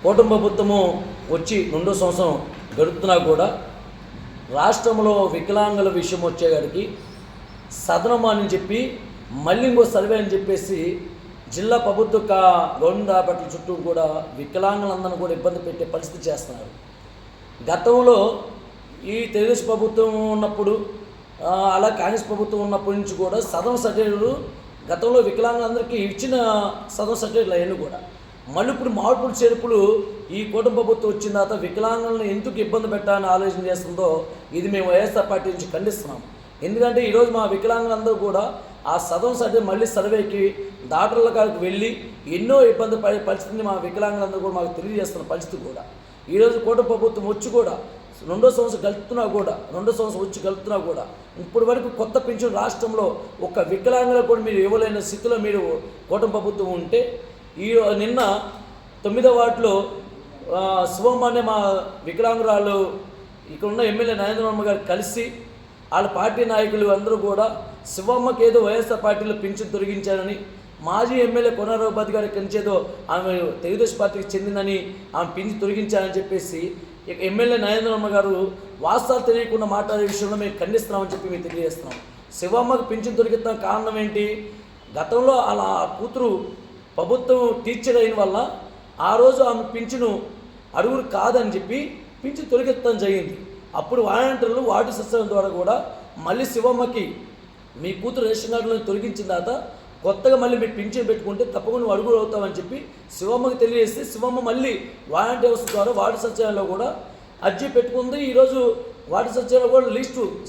కూటమి ప్రభుత్వము వచ్చి 2వ సంవత్సరం గడుపుతున్నా కూడా రాష్ట్రంలో వికలాంగుల విషయం వచ్చేగాడికి సదనం అని చెప్పి మళ్ళీ ఇంకో సర్వే అని చెప్పేసి జిల్లా ప్రభుత్వ గవర్నమెంట్ హాస్పిటల్ చుట్టూ కూడా వికలాంగులందరినీ కూడా ఇబ్బంది పెట్టే పరిస్థితి చేస్తున్నారు. గతంలో ఈ తెలుగుదేశం ప్రభుత్వం ఉన్నప్పుడు అలా కాంగ్రెస్ ప్రభుత్వం ఉన్నప్పటి నుంచి కూడా సదనం సర్టిఫికేట్లు గతంలో వికలాంగులందరికీ ఇచ్చిన సదనం సర్టిఫికేట్లు అవన్నీ కూడా మళ్ళీ ఇప్పుడు మార్పులు చేర్పులు ఈ కూటమి ప్రభుత్వం వచ్చిన తర్వాత వికలాంగులను ఎందుకు ఇబ్బంది పెట్టాలని ఆలోచన చేస్తుందో ఇది మేము వైఎస్ఆర్ పార్టీ నుంచి ఖండిస్తున్నాం. ఎందుకంటే ఈరోజు మా వికలాంగులందరూ కూడా ఆ సదనం సర్టిఫికేట్ మళ్ళీ సర్వేకి డాక్టర్ల కాడికి వెళ్ళి ఎన్నో ఇబ్బంది పడే పరిస్థితిని మా వికలాంగులందరూ కూడా మాకు తెలియజేస్తున్న పరిస్థితి కూడా ఈరోజు కూటమి ప్రభుత్వం వచ్చి కూడా 2వ సంవత్సరం గలుపుతున్నా కూడా ఇప్పటి వరకు కొత్త పెన్షన్ రాష్ట్రంలో ఒక వికలాంగులకు కూడా మీరు ఇవ్వలేని స్థితిలో మీరు కూటమి ప్రభుత్వం ఉంటే నిన్న 9వ వార్డులో శివమ్మ అనే మా వికలాంగురాలు ఇక్కడ ఉన్న ఎమ్మెల్యే నరేంద్రవర్మ గారు కలిసి వాళ్ళ పార్టీ నాయకులు అందరూ కూడా శివమ్మకి ఏదో వైఎస్ఆర్ పార్టీలో పింఛన్ తొలగించారని మాజీ ఎమ్మెల్యే కొనరావుబాద్ గారి కంచేదో ఆమె తెలుగుదేశం పార్టీకి చెందిందని ఆమె పింఛన్ తొలగించారని చెప్పేసి ఇక ఎమ్మెల్యే నరేంద్రవర్మ గారు వాస్తవాలు తెలియకుండా మాట్లాడే విషయంలో మేము ఖండిస్తున్నామని చెప్పి మేము తెలియజేస్తున్నాం. శివమ్మకి పింఛన్ తొలగిస్తున్న కారణం ఏంటి? గతంలో అలా కూతురు ప్రభుత్వం టీచర్ అయిన వల్ల ఆ రోజు ఆమె పింఛను అడుగురు కాదని చెప్పి పింఛను తొలగిస్తాం జరిగింది. అప్పుడు వాలంటీర్లు వార్డు సచివాలయం ద్వారా కూడా మళ్ళీ శివమ్మకి మీ కూతురు రేషన్ కార్డులో తొలగించిన తర్వాత కొత్తగా మళ్ళీ మీరు పింఛన్ పెట్టుకుంటే తప్పకుండా అడుగులు అవుతామని చెప్పి శివమ్మకి తెలియజేస్తే శివమ్మ మళ్ళీ వాలంటీర్ వ్యవస్థ ద్వారా వార్డు సచివాలయంలో కూడా అర్జీ పెట్టుకుంది. ఈరోజు వార్డు సచివాలయంలో కూడా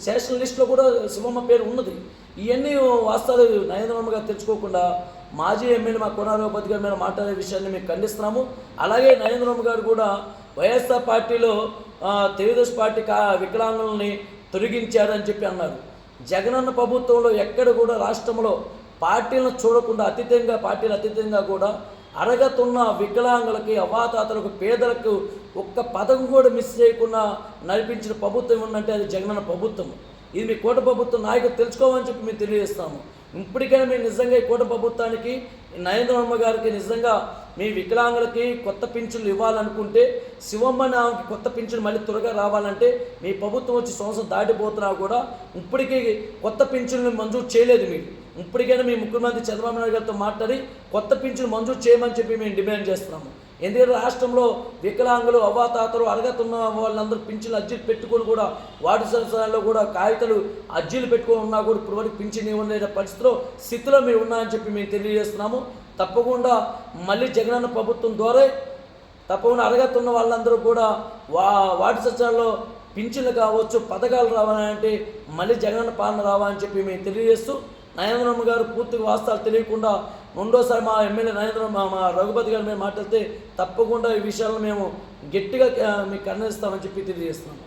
శాసన లిస్టులో కూడా శివమ్మ పేరు ఉన్నది. ఇవన్నీ వాస్తవాలు నరేంద్రవర్మ గారు తెచ్చుకోకుండా మాజీ ఎమ్మెల్యే మా కొనరావుబాద్ గారి మీద మాట్లాడే విషయాన్ని మేము ఖండిస్తున్నాము. అలాగే నరేంద్రవర్మ గారు కూడా వైఎస్ఆర్ పార్టీలో తెలుగుదేశం పార్టీ వికలాంగులని తొలగించారని చెప్పి అన్నారు. జగనన్న ప్రభుత్వంలో ఎక్కడ కూడా రాష్ట్రంలో పార్టీలను చూడకుండా పార్టీలు అతీతంగా కూడా అరగతున్న వికలాంగులకి అవాతాతలకు పేదలకు ఒక్క పదం కూడా మిస్ చేయకుండా నడిపించిన ప్రభుత్వం ఉందంటే అది జగనన్న ప్రభుత్వం. ఇది మీ కూటమి ప్రభుత్వం నాయకులు తెలుసుకోమని చెప్పి మేము తెలియజేస్తాము. ఇప్పటికైనా మీరు నిజంగా ఈ కూటమి ప్రభుత్వానికి నరేంద్రవర్మ గారికి నిజంగా మీ వికలాంగులకి కొత్త పింఛన్లు ఇవ్వాలనుకుంటే శివమ్మని ఆమెకి కొత్త పింఛన్ మళ్ళీ త్వరగా రావాలంటే మీ ప్రభుత్వం వచ్చి సంవత్సరం దాటిపోతున్నా కూడా ఇప్పటికీ కొత్త పింఛన్లు మంజూరు చేయలేదు. మీరు ఇప్పటికైనా మీ ముఖ్యమంత్రి చంద్రబాబు నాయుడు గారితో మాట్లాడి కొత్త పింఛన్ మంజూరు చేయమని చెప్పి మేము డిమాండ్ చేస్తున్నాము. ఎందుకంటే రాష్ట్రంలో వికలాంగులు అవ్వాతాతలు అరగతున్న వాళ్ళందరూ పింఛన్లు అర్జీలు పెట్టుకొని కూడా వార్డు సచివాలయంలో కూడా కాగితాలు అర్జీలు పెట్టుకొని ఉన్నా కూడా ఇప్పుడు వరకు పింఛన్ ఇవ్వలేని స్థితిలో మీరు ఉన్నారని చెప్పి మేము తెలియజేస్తున్నాము. తప్పకుండా మళ్ళీ జగనన్న ప్రభుత్వం ద్వారా తప్పకుండా అరగతున్న వాళ్ళందరూ కూడా వార్డు సచివాలయంలో పింఛన్లు కావచ్చు పథకాలు రావాలంటే మళ్ళీ జగనన్న పాలన రావాలని చెప్పి మేము తెలియజేస్తూ నరేంద్రవర్మ గారు పూర్తిగా వాస్తవాలు తెలియకుండా 2వసారి మా ఎమ్మెల్యే మా రఘుపతి గారి మీద మాట్లాడితే తప్పకుండా ఈ విషయాలను మేము గట్టిగా మీకు ఖండిస్తామని చెప్పి తెలియజేస్తున్నాము.